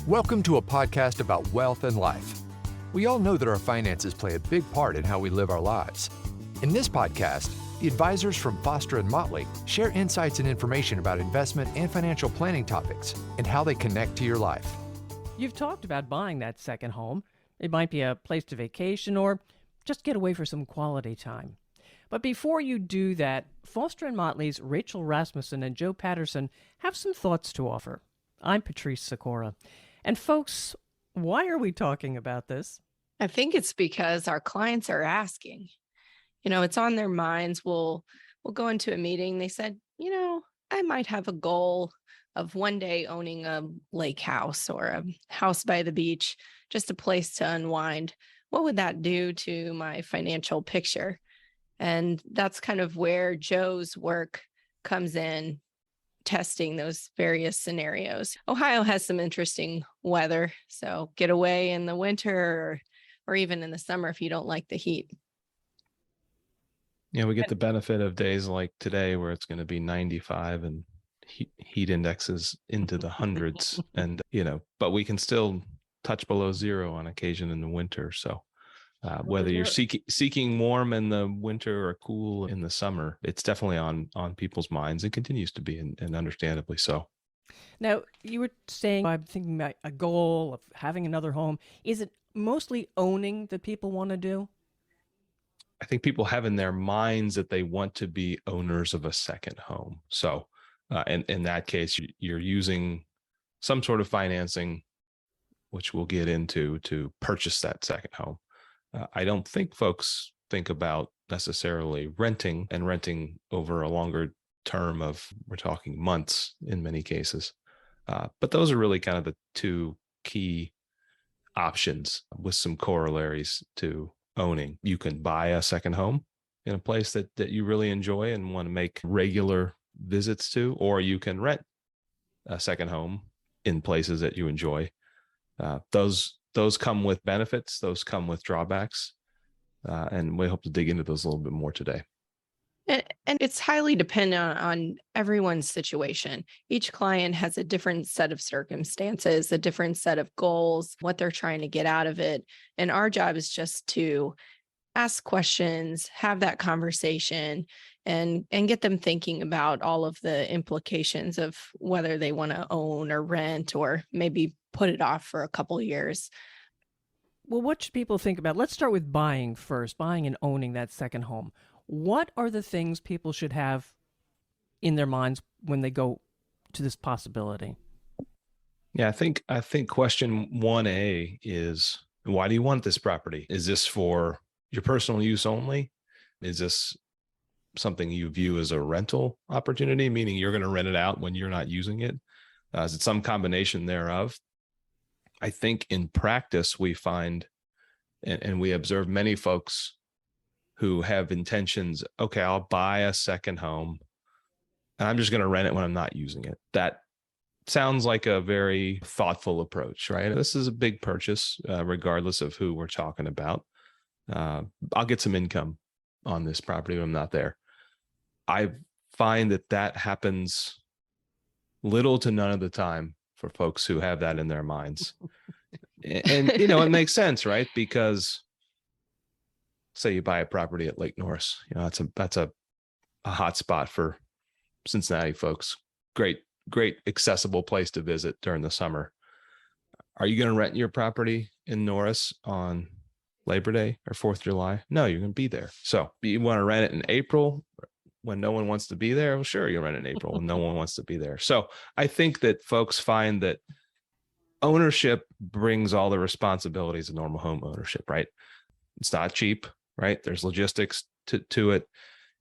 Welcome to a podcast about wealth and life. We all know that our finances play a big part in how we live our lives. In this podcast, the advisors from Foster and Motley share insights and information about investment and financial planning topics and how they connect to your life. You've talked about buying that second home. It might be a place to vacation or just get away for some quality time. But before you do that, Foster and Motley's Rachel Rasmussen and Joe Patterson have some thoughts to offer. I'm Patrice Sikora. And folks, why are we talking about this? I think it's because our clients are asking. It's on their minds. We'll go into a meeting. They said, I might have a goal of one day owning a lake house or a house by the beach, just a place to unwind. What would that do to my financial picture? And that's kind of where Joe's work comes in, testing those various scenarios. Ohio has some interesting weather, so get away in the winter or even in the summer if you don't like the heat. Yeah, we get the benefit of days like today where it's going to be 95 and heat indexes into the hundreds and, but we can still touch below zero on occasion in the winter. So whether you're seeking warm in the winter or cool in the summer, it's definitely on people's minds and continues to be, and understandably so. Now, you were saying, I'm thinking about a goal of having another home. Is it mostly owning that people want to do? I think people have in their minds that they want to be owners of a second home. So in that case, you're using some sort of financing, which we'll get into, to purchase that second home. I don't think folks think about necessarily renting over a longer term of, we're talking months in many cases. But those are really kind of the two key options with some corollaries to owning. You can buy a second home in a place that you really enjoy and want to make regular visits to, or you can rent a second home in places that you enjoy. Those come with benefits, those come with drawbacks, and we hope to dig into those a little bit more today. And it's highly dependent on everyone's situation. Each client has a different set of circumstances, a different set of goals, what they're trying to get out of it. And our job is just to ask questions, have that conversation, and get them thinking about all of the implications of whether they want to own or rent or maybe put it off for a couple of years. Well, what should people think about? Let's start with buying first, buying and owning that second home. What are the things people should have in their minds when they go to this possibility? Yeah, I think question 1A is, why do you want this property? Is this for your personal use only? Is this something you view as a rental opportunity, meaning you're going to rent it out when you're not using it? Is it some combination thereof? I think in practice, we find, and we observe many folks who have intentions, okay, I'll buy a second home and I'm just going to rent it when I'm not using it. That sounds like a very thoughtful approach, right? This is a big purchase, regardless of who we're talking about. I'll get some income on this property when I'm not there. I find that happens little to none of the time for folks who have that in their minds. And, it makes sense, right? Because say you buy a property at Lake Norris, that's a hot spot for Cincinnati folks. Great accessible place to visit during the summer. Are you going to rent your property in Norris on Labor Day or 4th of July? No, you're going to be there. So you want to rent it in April when no one wants to be there? Well, sure, you'll rent it in April when no one wants to be there. So I think that folks find that ownership brings all the responsibilities of normal home ownership, right? It's not cheap, right? There's logistics to it.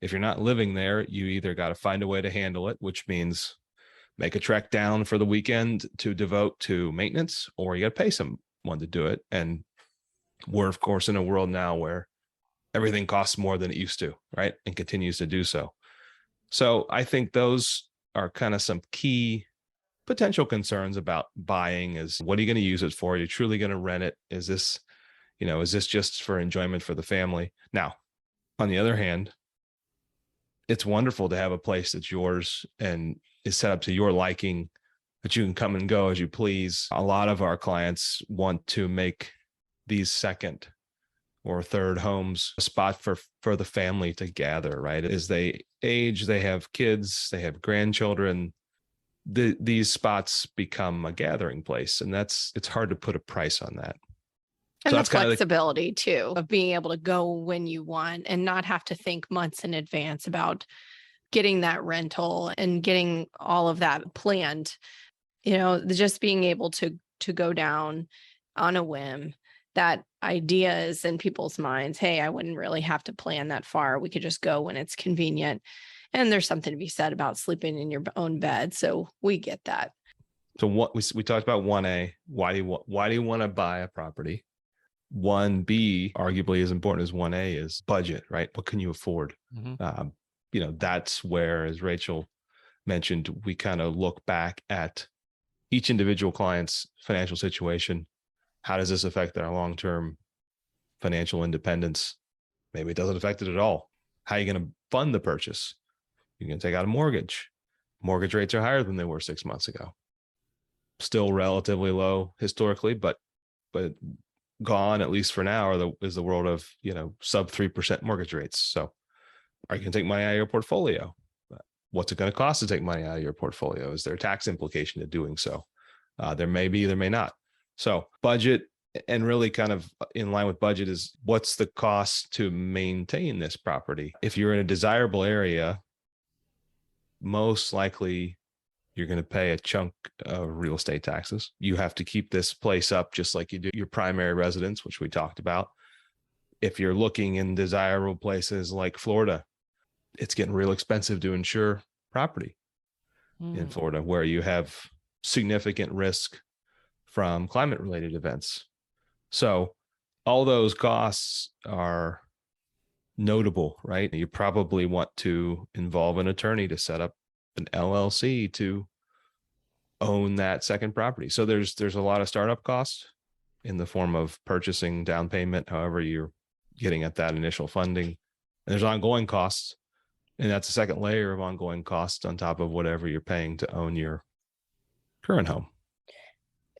If you're not living there, you either got to find a way to handle it, which means make a trek down for the weekend to devote to maintenance, or you got to pay someone to do it. And we're, of course, in a world now where everything costs more than it used to, right? And continues to do so. So I think those are kind of some key potential concerns about buying. Is what are you going to use it for? Are you truly going to rent it? Is this just for enjoyment for the family? Now, on the other hand, it's wonderful to have a place that's yours and is set up to your liking but you can come and go as you please. A lot of our clients want to make these second or third homes a spot for the family to gather, right? As they age, they have kids, they have grandchildren. These spots become a gathering place, and it's hard to put a price on that. And So the that's kind of flexibility too of being able to go when you want and not have to think months in advance about getting that rental and getting all of that planned. Just being able to go down on a whim. That idea is in people's minds. Hey, I wouldn't really have to plan that far. We could just go when it's convenient. And there's something to be said about sleeping in your own bed. So we get that. So what we talked about 1A, why do you want to buy a property? 1B, arguably as important as 1A, is budget, right? What can you afford? Mm-hmm. That's where, as Rachel mentioned, we kind of look back at each individual client's financial situation. How does this affect their long-term financial independence? Maybe it doesn't affect it at all. How are you going to fund the purchase? You're going to take out a mortgage. Mortgage rates are higher than they were 6 months ago. Still relatively low historically, but gone, at least for now, is the world of sub 3% mortgage rates. So are you going to take money out of your portfolio? What's it going to cost to take money out of your portfolio? Is there a tax implication to doing so? There may be, there may not. So budget, and really kind of in line with budget, is what's the cost to maintain this property? If you're in a desirable area, most likely you're going to pay a chunk of real estate taxes. You have to keep this place up just like you do your primary residence, which we talked about. If you're looking in desirable places like Florida, it's getting real expensive to insure property in Florida, where you have significant risk from climate related events. So all those costs are notable, right? You probably want to involve an attorney to set up an LLC to own that second property. So there's a lot of startup costs in the form of purchasing, down payment, however you're getting at that initial funding. And there's ongoing costs. And that's a second layer of ongoing costs on top of whatever you're paying to own your current home.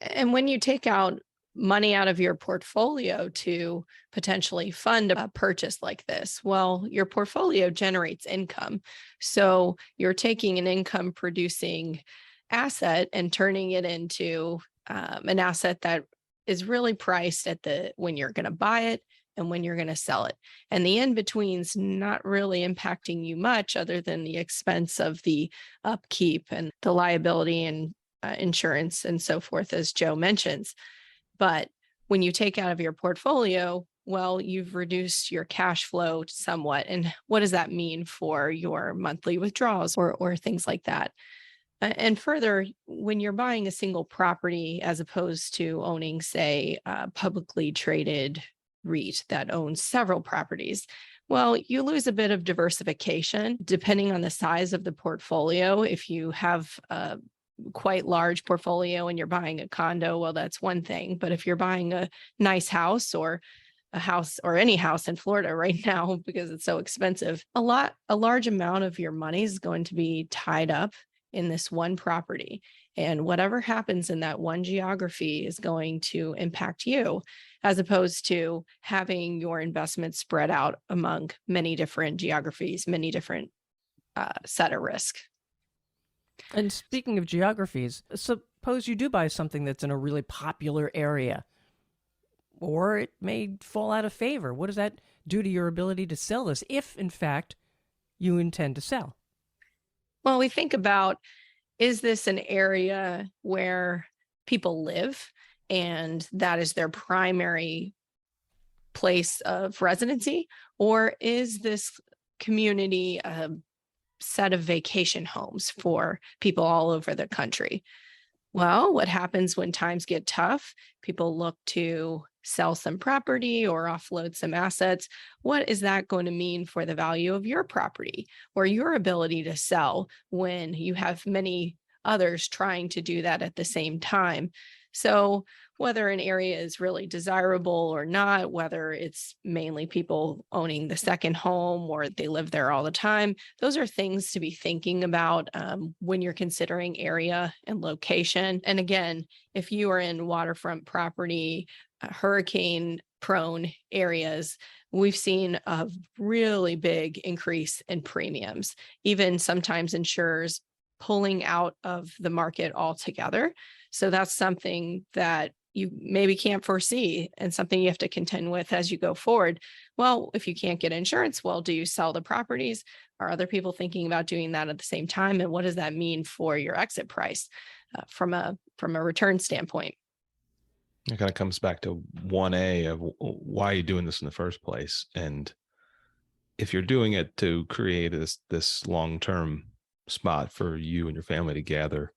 And when you take out money out of your portfolio to potentially fund a purchase like this, well, your portfolio generates income. So you're taking an income producing asset and turning it into an asset that is really priced at when you're going to buy it and when you're going to sell it. And the in-between's not really impacting you much other than the expense of the upkeep and the liability and insurance and so forth, as Joe mentions. But when you take out of your portfolio, well, you've reduced your cash flow somewhat. And what does that mean for your monthly withdrawals or things like that? And further, when you're buying a single property as opposed to owning, say, a publicly traded REIT that owns several properties, well, you lose a bit of diversification depending on the size of the portfolio. If you have a quite large portfolio and you're buying a condo, well, that's one thing. But if you're buying a nice house or a house or any house in Florida right now, because it's so expensive, a large amount of your money is going to be tied up in this one property. And whatever happens in that one geography is going to impact you, as opposed to having your investments spread out among many different geographies, many different set of risk. And speaking of geographies, suppose you do buy something that's in a really popular area, or it may fall out of favor. What does that do to your ability to sell this, if in fact you intend to sell? Well, we think about, is this an area where people live and that is their primary place of residency? Or is this community a set of vacation homes for people all over the country? Well, what happens when times get tough? People look to sell some property or offload some assets. What is that going to mean for the value of your property or your ability to sell when you have many others trying to do that at the same time? So whether an area is really desirable or not, whether it's mainly people owning the second home or they live there all the time, those are things to be thinking about when you're considering area and location. And again, if you are in waterfront property, hurricane prone areas, we've seen a really big increase in premiums, even sometimes insurers pulling out of the market altogether. So that's something that you maybe can't foresee and something you have to contend with as you go forward. Well, if you can't get insurance, well, do you sell the properties? Are other people thinking about doing that at the same time? And what does that mean for your exit price from a return standpoint? It kind of comes back to 1A of why are you doing this in the first place? And if you're doing it to create this long-term spot for you and your family to gather,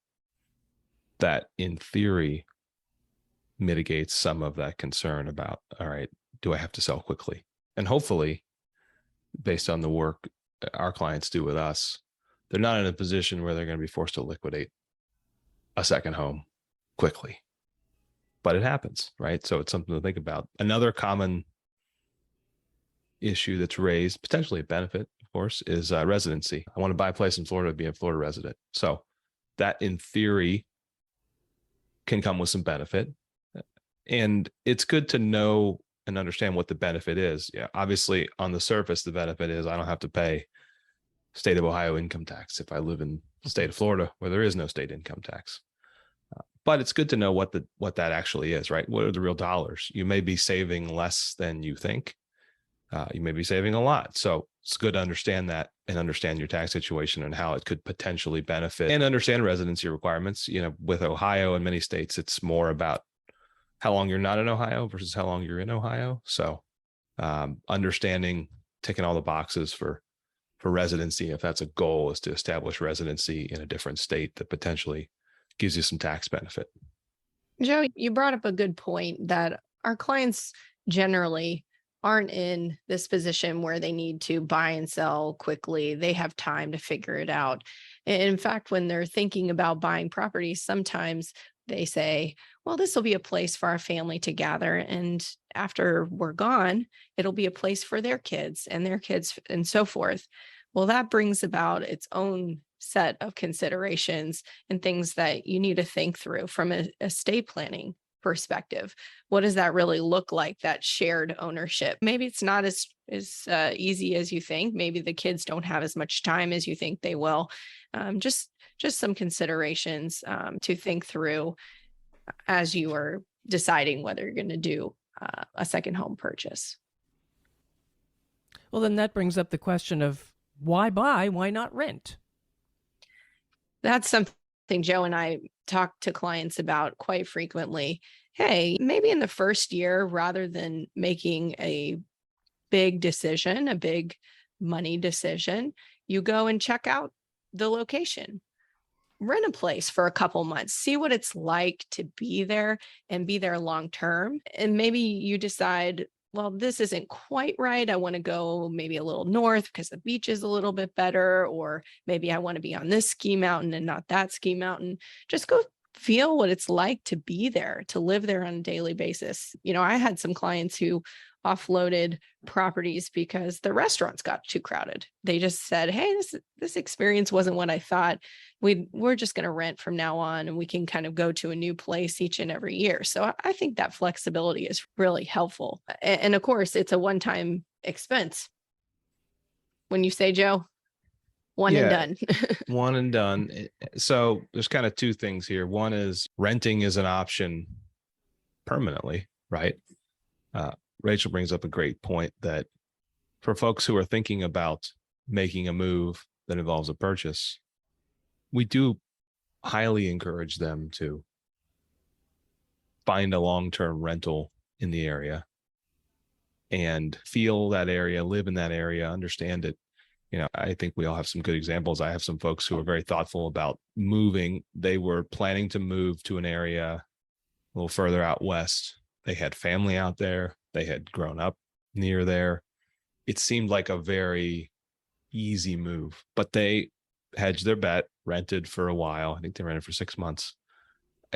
that in theory mitigates some of that concern about, all right, do I have to sell quickly? And hopefully, based on the work our clients do with us, they're not in a position where they're going to be forced to liquidate a second home quickly. But it happens, right? So it's something to think about. Another common issue that's raised, potentially a benefit, of course, is residency. I want to buy a place in Florida, be a Florida resident. So that in theory can come with some benefit. And it's good to know and understand what the benefit is. Yeah, obviously on the surface, the benefit is I don't have to pay state of Ohio income tax if I live in the state of Florida where there is no state income tax. But it's good to know what that actually is, right? What are the real dollars? You may be saving less than you think. You may be saving a lot. So it's good to understand that and understand your tax situation and how it could potentially benefit and understand residency requirements. You know, with Ohio and many states, it's more about how long you're not in Ohio versus how long you're in Ohio. So understanding, ticking all the boxes for residency, if that's a goal, is to establish residency in a different state that potentially gives you some tax benefit. Joe, you brought up a good point that our clients generally aren't in this position where they need to buy and sell quickly. They have time to figure it out. In fact, when they're thinking about buying properties, sometimes they say, well, this will be a place for our family to gather. And after we're gone, it'll be a place for their kids and so forth. Well, that brings about its own set of considerations and things that you need to think through from a estate planning perspective. What does that really look like, that shared ownership? Maybe it's not as easy as you think. Maybe the kids don't have as much time as you think they will. Just some considerations to think through as you are deciding whether you're going to do a second home purchase. Well, then that brings up the question of why buy, why not rent? That's something Joe and I talk to clients about quite frequently. Hey, maybe in the first year, rather than making a big decision, a big money decision, you go and check out the location. Rent a place for a couple months, see what it's like to be there and be there long term. And maybe you decide, well, this isn't quite right. I want to go maybe a little north because the beach is a little bit better, or maybe I want to be on this ski mountain and not that ski mountain. Just go feel what it's like to be there, to live there on a daily basis. You know, I had some clients who offloaded properties because the restaurants got too crowded. They just said, hey, this experience wasn't what I thought. We're just going to rent from now on, and we can kind of go to a new place each and every year. So I think that flexibility is really helpful. And of course, it's a one-time expense. When you say, Joe, one and done. One and done. So there's kind of two things here. One is renting is an option permanently, right? Rachel brings up a great point that for folks who are thinking about making a move that involves a purchase, we do highly encourage them to find a long-term rental in the area and feel that area, live in that area, understand it. You know, I think we all have some good examples. I have some folks who are very thoughtful about moving. They were planning to move to an area a little further out west. They had family out there. They had grown up near there. It seemed like a very easy move, but they hedged their bet, rented for a while. I think they rented for 6 months.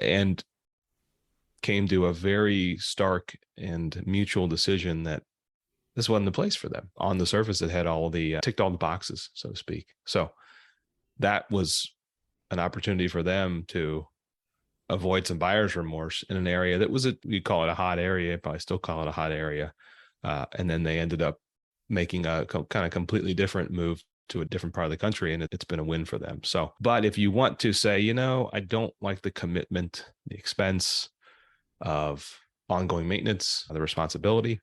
And came to a very stark and mutual decision that this wasn't the place for them. On the surface, it had all the ticked all the boxes, so to speak. So that was an opportunity for them to avoid some buyer's remorse in an area that was we call it a hot area, probably still call it a hot area. And then they ended up making a kind of completely different move to a different part of the country, and it's been a win for them. So, but if you want to say, I don't like the commitment, the expense of ongoing maintenance, the responsibility,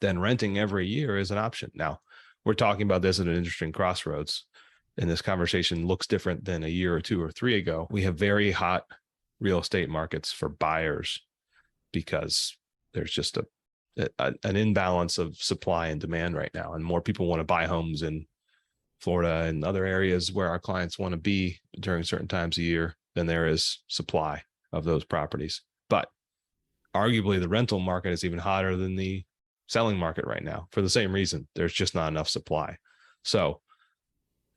then renting every year is an option. Now, we're talking about this at an interesting crossroads, and this conversation looks different than a year or 2 or 3 ago. We have very hot real estate markets for buyers because there's just an imbalance of supply and demand right now, and more people want to buy homes in Florida and other areas where our clients want to be during certain times of year than there is supply of those properties. But arguably the rental market is even hotter than the selling market right now for the same reason. There's just not enough supply. So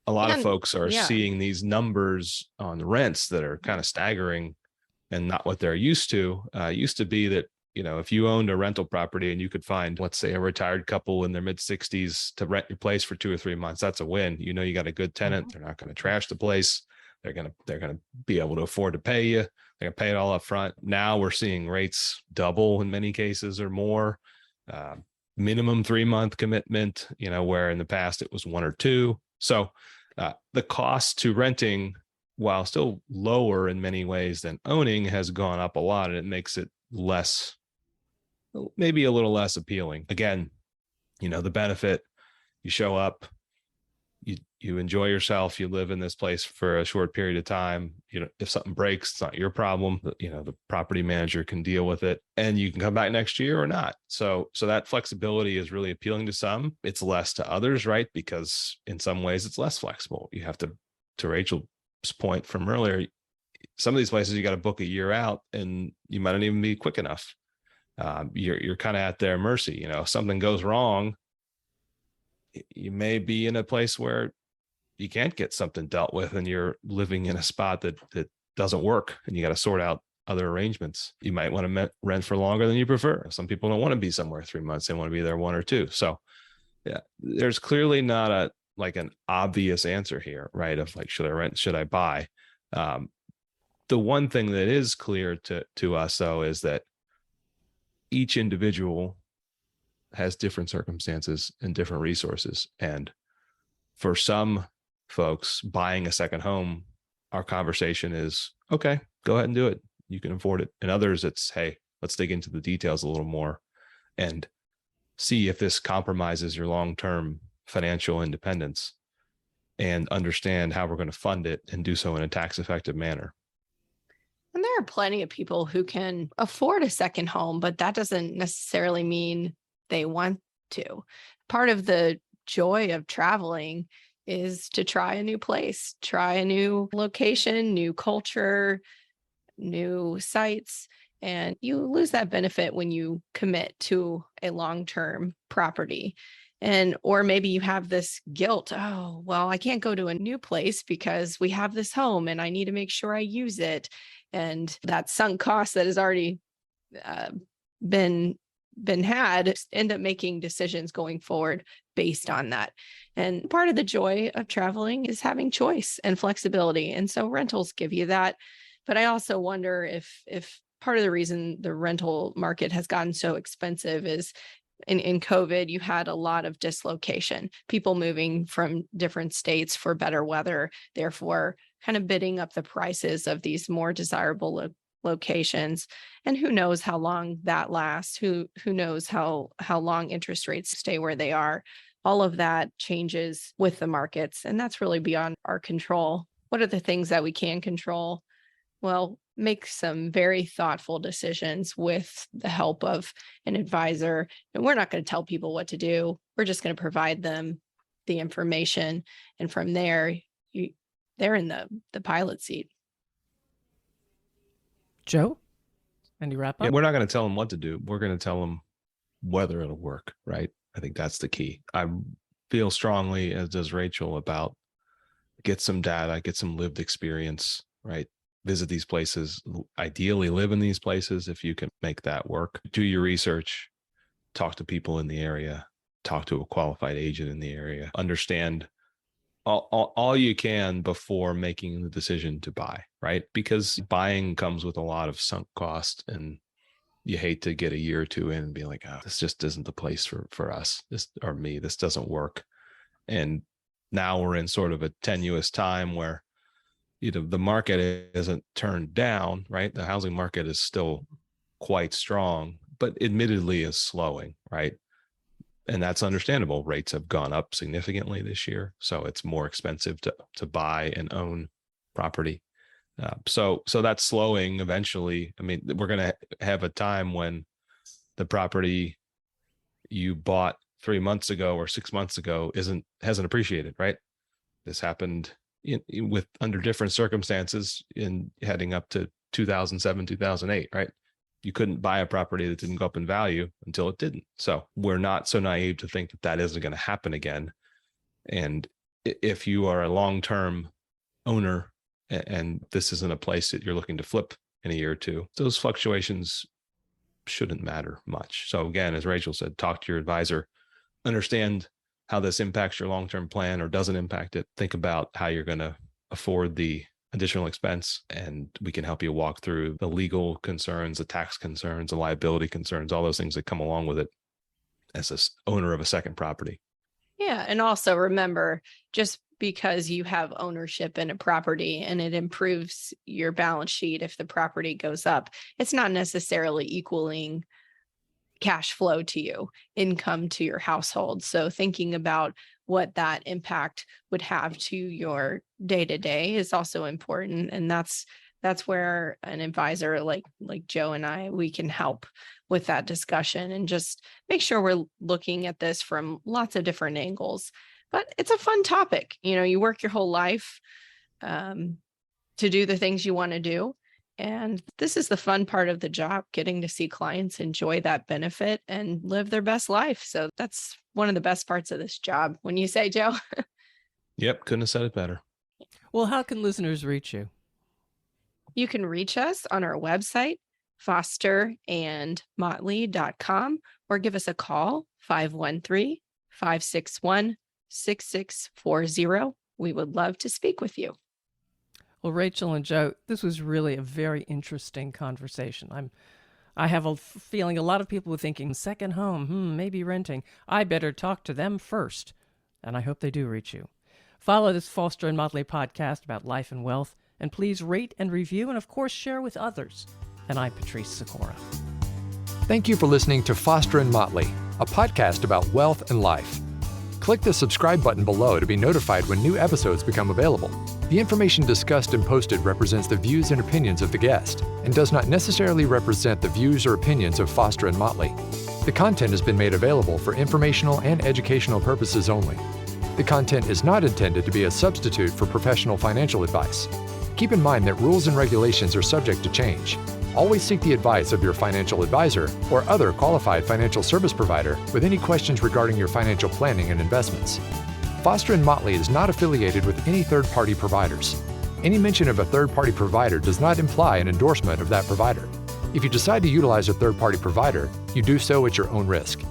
a lot of folks are seeing these numbers on the rents that are kind of staggering and not what they're used to. Used to be that, if you owned a rental property and you could find, let's say, a retired couple in their mid 60s to rent your place for 2 or 3 months, that's a win. You got a good tenant. They're not going to trash the place. They're going to be able to afford to pay you. They're going to pay it all up front. Now we're seeing rates double in many cases or more. Minimum 3-month commitment, where in the past it was 1 or 2. So the cost to renting, while still lower in many ways than owning, has gone up a lot, and it makes it maybe a little less appealing. Again, the benefit, you show up, you enjoy yourself, you live in this place for a short period of time. If something breaks, it's not your problem. The property manager can deal with it, and you can come back next year or not. So that flexibility is really appealing to some. It's less to others, right? Because in some ways it's less flexible. You have to Rachel's point from earlier, some of these places you got to book a year out, and you might not even be quick enough. You're kind of at their mercy. If something goes wrong, you may be in a place where you can't get something dealt with, and you're living in a spot that doesn't work, and you got to sort out other arrangements. You might want to rent for longer than you prefer. Some people don't want to be somewhere 3 months. They want to be there 1 or 2. So yeah, there's clearly not an obvious answer here, right? Of like, should I rent? Should I buy? The one thing that is clear to us, though, is that each individual has different circumstances and different resources. And for some folks, buying a second home, our conversation is, okay, go ahead and do it. You can afford it. And others, it's, hey, let's dig into the details a little more and see if this compromises your long-term financial independence, and understand how we're going to fund it and do so in a tax-effective manner. And there are plenty of people who can afford a second home, but that doesn't necessarily mean they want to. Part of the joy of traveling is to try a new place, try a new location, new culture, new sites. And you lose that benefit when you commit to a long-term property. Or maybe you have this guilt. Oh, well, I can't go to a new place because we have this home and I need to make sure I use it. And that sunk cost that has already been had, end up making decisions going forward based on that. And part of the joy of traveling is having choice and flexibility. And so rentals give you that. But I also wonder if part of the reason the rental market has gotten so expensive is in COVID, you had a lot of dislocation, people moving from different states for better weather, therefore kind of bidding up the prices of these more desirable locations. And who knows how long that lasts? Who knows how long interest rates stay where they are? All of that changes with the markets, and that's really beyond our control. What are the things that we can control? Well, make some very thoughtful decisions with the help of an advisor. And we're not going to tell people what to do. We're just going to provide them the information. And from there, they're in the pilot seat. Joe, any wrap up? Yeah, we're not going to tell them what to do. We're going to tell them whether it'll work, right? I think that's the key. I feel strongly, as does Rachel, about get some data, get some lived experience, right? visit these places, ideally live in these places if you can make that work. Do your research, talk to people in the area, talk to a qualified agent in the area, understand all you can before making the decision to buy, right? Because buying comes with a lot of sunk cost, and you hate to get a year or two in and be like, oh, this just isn't the place for us, this or me, this doesn't work. And now we're in sort of a tenuous time where the market isn't turned down, right? The housing market is still quite strong, but admittedly is slowing, right? And that's understandable. Rates have gone up significantly this year, so it's more expensive to buy and own property. So that's slowing eventually. I mean, we're going to have a time when the property you bought 3 months ago or 6 months ago hasn't appreciated, right? This happened under different circumstances in heading up to 2007, 2008, right? You couldn't buy a property that didn't go up in value until it didn't. So we're not so naive to think that isn't going to happen again. And if you are a long-term owner and this isn't a place that you're looking to flip in a year or two, those fluctuations shouldn't matter much. So again, as Rachel said, talk to your advisor, understand how this impacts your long-term plan or doesn't impact it. Think about how you're going to afford the additional expense, and we can help you walk through the legal concerns, the tax concerns, the liability concerns, all those things that come along with it as an owner of a second property. Yeah. And also remember, just because you have ownership in a property and it improves your balance sheet if the property goes up, it's not necessarily equaling cash flow to you, income to your household. So thinking about what that impact would have to your day-to-day is also important. And that's where an advisor like Joe and I, we can help with that discussion and just make sure we're looking at this from lots of different angles. But it's a fun topic. You work your whole life to do the things you want to do. And this is the fun part of the job, getting to see clients enjoy that benefit and live their best life. So that's one of the best parts of this job. When you say, Joe? Yep. Couldn't have said it better. Well, how can listeners reach you? You can reach us on our website, fosterandmotley.com, or give us a call, 513-561-6640. We would love to speak with you. Well, Rachel and Joe, this was really a very interesting conversation. I have a feeling a lot of people were thinking, second home, maybe renting. I better talk to them first. And I hope they do reach you. Follow this Foster and Motley podcast about life and wealth. And please rate and review and, of course, share with others. And I'm Patrice Sikora. Thank you for listening to Foster and Motley, a podcast about wealth and life. Click the subscribe button below to be notified when new episodes become available. The information discussed and posted represents the views and opinions of the guest and does not necessarily represent the views or opinions of Foster and Motley. The content has been made available for informational and educational purposes only. The content is not intended to be a substitute for professional financial advice. Keep in mind that rules and regulations are subject to change. Always seek the advice of your financial advisor or other qualified financial service provider with any questions regarding your financial planning and investments. Foster & Motley is not affiliated with any third-party providers. Any mention of a third-party provider does not imply an endorsement of that provider. If you decide to utilize a third-party provider, you do so at your own risk.